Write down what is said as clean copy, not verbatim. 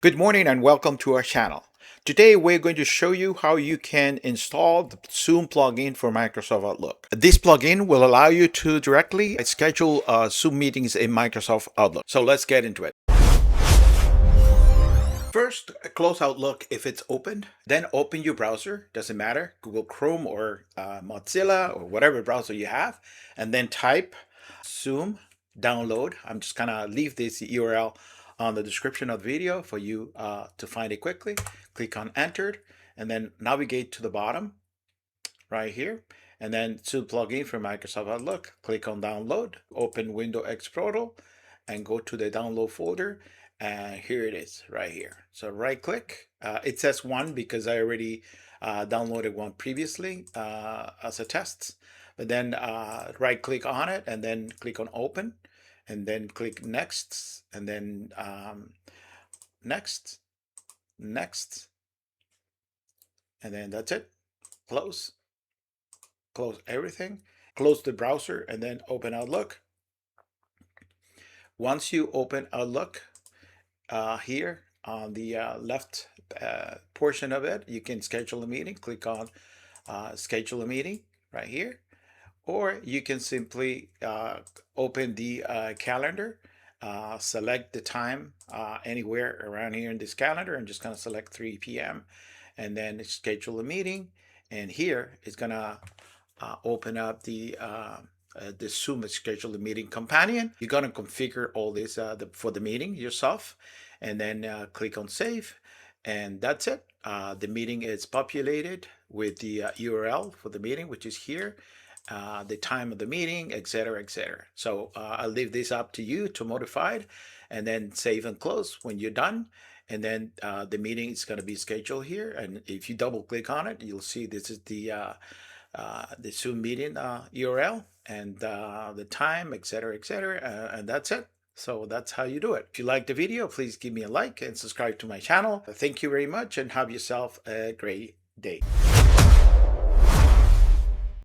Good morning and welcome to our channel. Today we're going to show you how you can install the Zoom plugin for Microsoft Outlook. This plugin will allow you to directly schedule Zoom meetings in Microsoft Outlook. So let's get into it. First, close Outlook if it's opened, then open your browser, doesn't matter, Google Chrome or Mozilla or whatever browser you have, and then type Zoom download. I'm just gonna leave this URL on the description of the video for you to find it quickly. Click on entered and then navigate to the bottom right here, and then Zoom plugin for Microsoft Outlook. Click on download, open Windows X Portal and go to the download folder, and here it is right here. So right click, it says one because I already downloaded one previously as a test, but then right click on it and then click on open and then click next and then next, and then that's it. Close everything, close the browser and then open Outlook. Once you open Outlook, here on the left portion of it, you can schedule a meeting. Click on schedule a meeting right here, or you can simply open the calendar, select the time anywhere around here in this calendar. I'm just going to select 3 p.m. and then schedule a meeting, and here it's going to open up the Zoom schedule a meeting companion. You're going to configure all this for the meeting yourself, and then click on save, and that's it. The meeting is populated with the URL for the meeting, which is here, the time of the meeting, etc., etc. So I'll leave this up to you to modify it, and then save and close when you're done. And then the meeting is going to be scheduled here, and if you double click on it, you'll see this is the Zoom meeting URL and the time, etc., etc., and that's it. So that's how you do it. If you like the video, please give me a like and subscribe to my channel. Thank you very much and have yourself a great day.